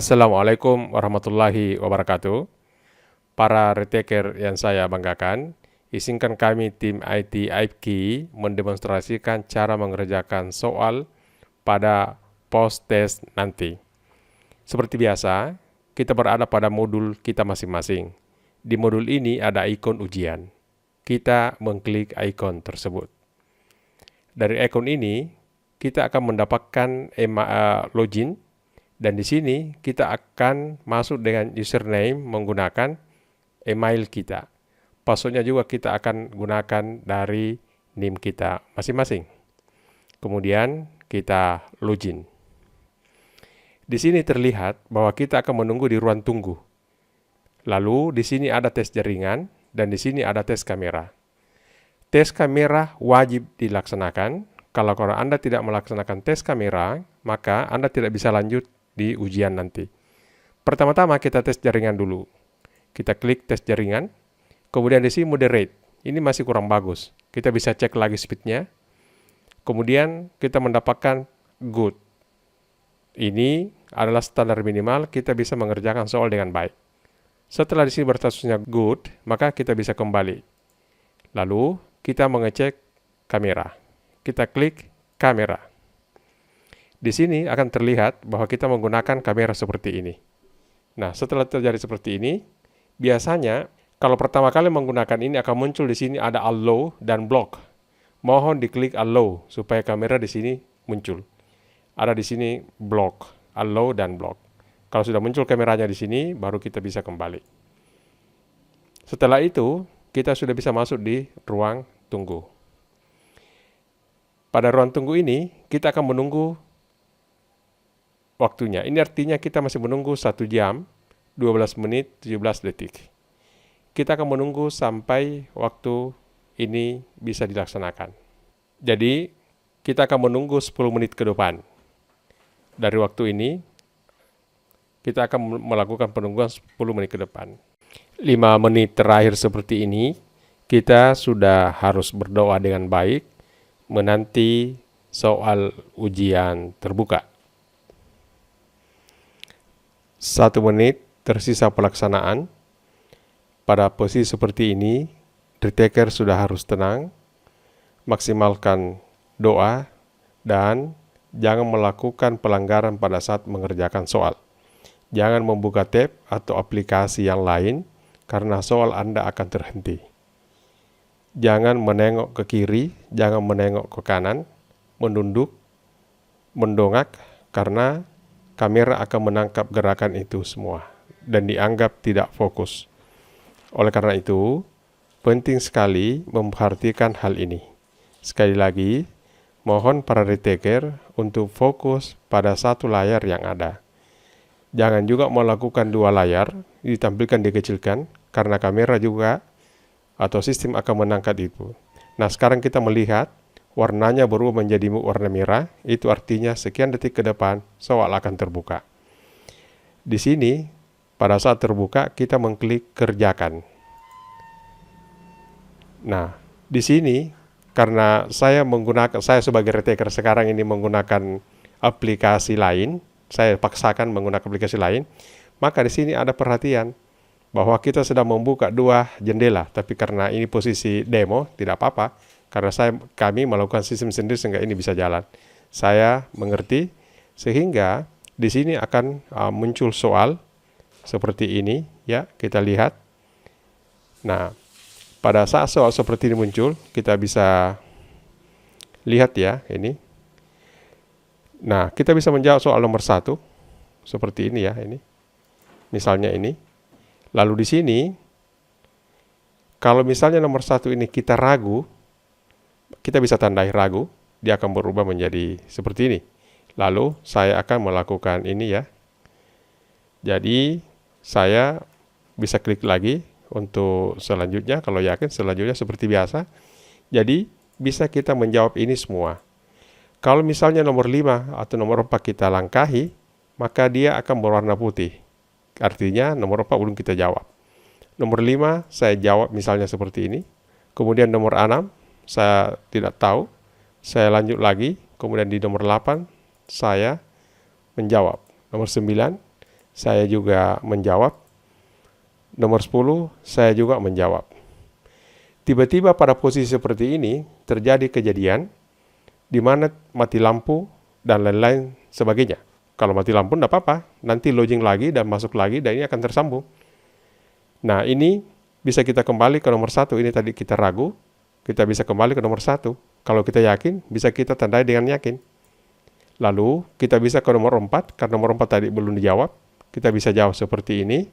Assalamualaikum warahmatullahi wabarakatuh. Para retaker yang saya banggakan, izinkan kami tim IT IPKI mendemonstrasikan cara mengerjakan soal pada post-test nanti. Seperti biasa, kita berada pada modul kita masing-masing. Di modul ini ada ikon ujian. Kita mengklik ikon tersebut. Dari ikon ini, kita akan mendapatkan login. Dan di sini kita akan masuk dengan username menggunakan email kita. Passwordnya juga kita akan gunakan dari NIM kita masing-masing. Kemudian kita login. Di sini terlihat bahwa kita akan menunggu di ruang tunggu. Lalu di sini ada tes jaringan dan di sini ada tes kamera. Tes kamera wajib dilaksanakan. Kalau Anda tidak melaksanakan tes kamera, maka Anda tidak bisa lanjut di ujian nanti. Pertama-tama kita tes jaringan dulu. Kita klik tes jaringan. Kemudian di sini moderate. Ini masih kurang bagus. Kita bisa cek lagi speednya. Kemudian kita mendapatkan good. Ini adalah standar minimal kita bisa mengerjakan soal dengan baik. Setelah di sini berstatusnya good, maka kita bisa kembali. Lalu kita mengecek kamera. Kita klik kamera. Di sini akan terlihat bahwa kita menggunakan kamera seperti ini. Nah, setelah terjadi seperti ini, biasanya kalau pertama kali menggunakan ini akan muncul di sini ada allow dan block. Mohon diklik allow supaya kamera di sini muncul. Ada di sini block, allow dan block. Kalau sudah muncul kameranya di sini, baru kita bisa kembali. Setelah itu, kita sudah bisa masuk di ruang tunggu. Pada ruang tunggu ini, kita akan menunggu waktunya. Ini artinya kita masih menunggu 1 jam, 12 menit, 17 detik. Kita akan menunggu sampai waktu ini bisa dilaksanakan. Jadi, kita akan menunggu 10 menit ke depan. Dari waktu ini, kita akan melakukan penungguan 10 menit ke depan. 5 menit terakhir seperti ini, kita sudah harus berdoa dengan baik, menanti soal ujian terbuka. 1 menit tersisa pelaksanaan. Pada posisi seperti ini, retaker sudah harus tenang, maksimalkan doa, dan jangan melakukan pelanggaran pada saat mengerjakan soal. Jangan membuka tab atau aplikasi yang lain, karena soal Anda akan terhenti. Jangan menengok ke kiri, jangan menengok ke kanan, menunduk, mendongak, karena kamera akan menangkap gerakan itu semua dan dianggap tidak fokus. Oleh karena itu, penting sekali memperhatikan hal ini. Sekali lagi, mohon para retaker untuk fokus pada satu layar yang ada. Jangan juga melakukan 2 layar, ditampilkan dikecilkan, karena kamera juga atau sistem akan menangkap itu. Nah, sekarang kita melihat warnanya berubah menjadi warna merah, itu artinya sekian detik ke depan soal akan terbuka. Di sini, pada saat terbuka, kita mengklik kerjakan. Nah, di sini, karena saya sebagai retaker sekarang ini menggunakan aplikasi lain, saya paksakan menggunakan aplikasi lain, maka di sini ada perhatian bahwa kita sedang membuka 2 jendela, tapi karena ini posisi demo, tidak apa-apa. Karena kami melakukan sistem sendiri sehingga ini bisa jalan. Saya mengerti sehingga di sini akan muncul soal seperti ini, ya, kita lihat. Nah, pada saat soal seperti ini muncul, kita bisa lihat ya, ini. Nah, kita bisa menjawab soal nomor 1 seperti ini ya, ini. Misalnya ini. Lalu di sini kalau misalnya nomor 1 ini kita ragu, kita bisa tandai ragu, dia akan berubah menjadi seperti ini. Lalu saya akan melakukan ini ya. Jadi saya bisa klik lagi untuk selanjutnya, kalau yakin selanjutnya seperti biasa. Jadi bisa kita menjawab ini semua. Kalau misalnya nomor 5 atau nomor 4 kita langkahi, maka dia akan berwarna putih. Artinya nomor 4 belum kita jawab. Nomor 5 saya jawab misalnya seperti ini. Kemudian nomor 6 saya tidak tahu, saya lanjut lagi, kemudian di nomor 8 saya menjawab. Nomor 9 saya juga menjawab. Nomor 10, saya juga menjawab. Tiba-tiba pada posisi seperti ini terjadi kejadian di mana mati lampu dan lain-lain sebagainya. Kalau mati lampu tidak apa-apa, nanti login lagi dan masuk lagi dan ini akan tersambung. Nah, ini bisa kita kembali ke nomor 1. Ini tadi kita ragu, kita bisa kembali ke nomor 1. Kalau kita yakin, bisa kita tandai dengan yakin. Lalu kita bisa ke nomor 4, karena nomor 4 tadi belum dijawab. Kita bisa jawab seperti ini,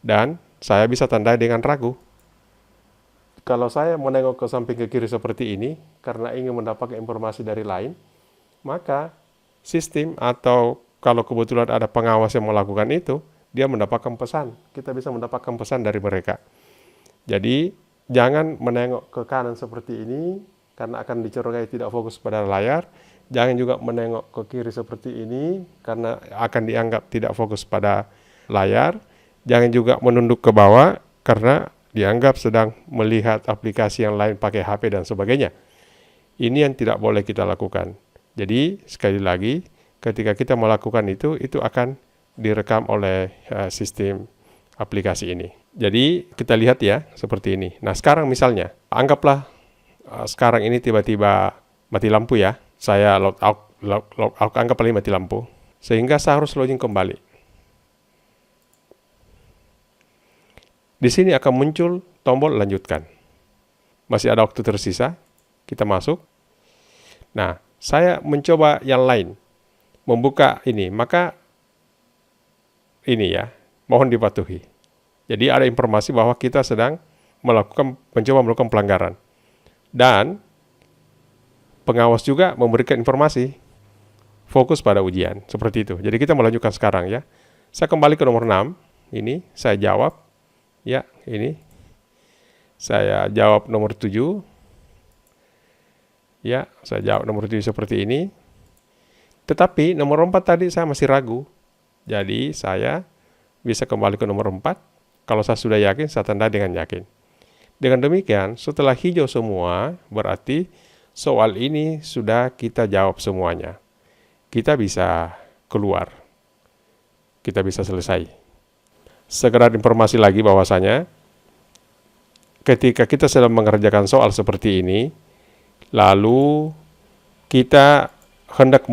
dan saya bisa tandai dengan ragu. Kalau saya menengok ke samping ke kiri seperti ini, karena ingin mendapatkan informasi dari lain, maka sistem atau kalau kebetulan ada pengawas yang melakukan itu, dia mendapatkan pesan. Kita bisa mendapatkan pesan dari mereka. Jadi, jangan menengok ke kanan seperti ini, karena akan dicurigai tidak fokus pada layar. Jangan juga menengok ke kiri seperti ini, karena akan dianggap tidak fokus pada layar. Jangan juga menunduk ke bawah, karena dianggap sedang melihat aplikasi yang lain pakai HP dan sebagainya. Ini yang tidak boleh kita lakukan. Jadi, sekali lagi, ketika kita melakukan itu akan direkam oleh sistem aplikasi ini. Jadi, kita lihat ya, seperti ini. Nah, sekarang misalnya, anggaplah sekarang ini tiba-tiba mati lampu ya. Saya log out, anggap paling mati lampu. Sehingga saya harus login kembali. Di sini akan muncul tombol lanjutkan. Masih ada waktu tersisa, kita masuk. Nah, saya mencoba yang lain, membuka ini, maka ini ya, mohon dipatuhi. Jadi ada informasi bahwa kita sedang mencoba melakukan pelanggaran. Dan pengawas juga memberikan informasi, fokus pada ujian, seperti itu. Jadi kita melanjutkan sekarang ya. Saya kembali ke nomor 6, ini saya jawab, ya ini. Saya jawab nomor 7, ya saya jawab nomor 7 seperti ini. Tetapi nomor 4 tadi saya masih ragu. Jadi saya bisa kembali ke nomor 4. Kalau saya sudah yakin, saya tanda dengan yakin. Dengan demikian, setelah hijau semua, berarti soal ini sudah kita jawab semuanya. Kita bisa keluar. Kita bisa selesai. Sekedar informasi lagi bahwasanya, ketika kita sedang mengerjakan soal seperti ini, lalu kita hendak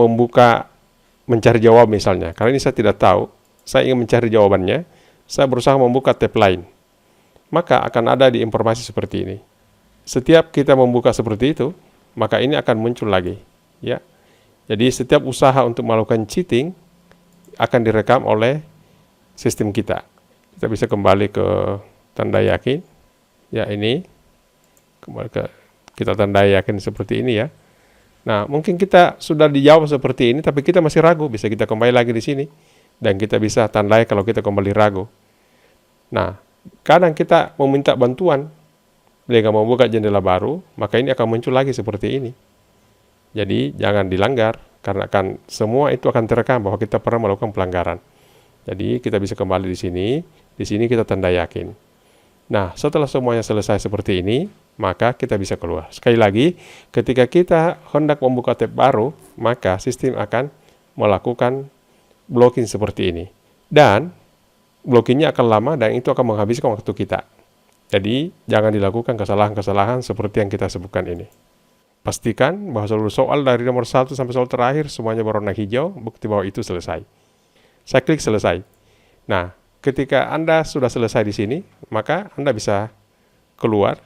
mencari jawab misalnya. Karena ini saya tidak tahu, saya ingin mencari jawabannya, saya berusaha membuka tab lain. Maka akan ada di informasi seperti ini. Setiap kita membuka seperti itu, maka ini akan muncul lagi. Ya. Jadi setiap usaha untuk melakukan cheating akan direkam oleh sistem kita. Kita bisa kembali ke tanda yakin. Ya ini, kembali ke kita tandai yakin seperti ini ya. Nah, mungkin kita sudah dijawab seperti ini, tapi kita masih ragu. Bisa kita kembali lagi di sini. Dan kita bisa tandai kalau kita kembali ragu. Nah, kadang kita meminta bantuan dengan membuka jendela baru, maka ini akan muncul lagi seperti ini. Jadi, jangan dilanggar, karena semua itu akan terekam bahwa kita pernah melakukan pelanggaran. Jadi, kita bisa kembali di sini kita tanda yakin. Nah, setelah semuanya selesai seperti ini, maka kita bisa keluar. Sekali lagi, ketika kita hendak membuka tab baru, maka sistem akan melakukan blocking seperti ini. Dan blockingnya akan lama dan itu akan menghabiskan waktu kita. Jadi, jangan dilakukan kesalahan-kesalahan seperti yang kita sebutkan ini. Pastikan bahwa seluruh soal dari nomor 1 sampai soal terakhir semuanya berwarna hijau, bukti bahwa itu selesai. Saya klik selesai. Nah, ketika Anda sudah selesai di sini, maka Anda bisa keluar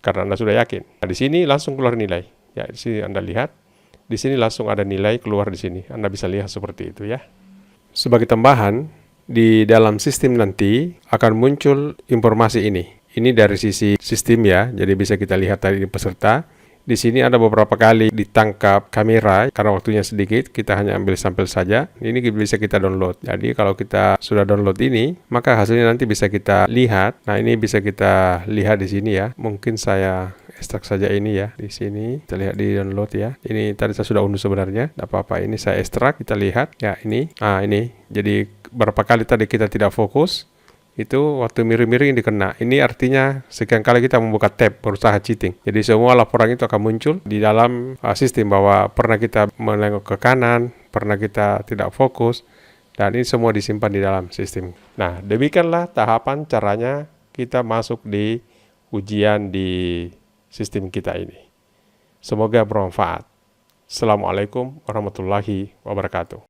karena Anda sudah yakin. Nah, di sini langsung keluar nilai. Ya, di sini Anda lihat. Di sini langsung ada nilai keluar di sini. Anda bisa lihat seperti itu ya. Sebagai tambahan, di dalam sistem nanti akan muncul informasi ini. Ini dari sisi sistem ya, jadi bisa kita lihat tadi di peserta. Di sini ada beberapa kali ditangkap kamera, karena waktunya sedikit, kita hanya ambil sampel saja. Ini bisa kita download. Jadi kalau kita sudah download ini, maka hasilnya nanti bisa kita lihat. Nah, ini bisa kita lihat di sini ya. Mungkin saya ekstrak saja ini ya, di sini. Kita lihat di download ya. Ini tadi saya sudah unduh sebenarnya. Tidak apa-apa, ini saya ekstrak, kita lihat. Ya, ini. Nah, ini. Jadi berapa kali tadi kita tidak fokus, itu waktu miring-miring dikena. Ini artinya sekian kali kita membuka tab berusaha cheating. Jadi semua laporan itu akan muncul di dalam sistem bahwa pernah kita menengok ke kanan, pernah kita tidak fokus. Dan ini semua disimpan di dalam sistem. Nah, demikianlah tahapan caranya kita masuk di ujian di sistem kita ini. Semoga bermanfaat. Assalamualaikum warahmatullahi wabarakatuh.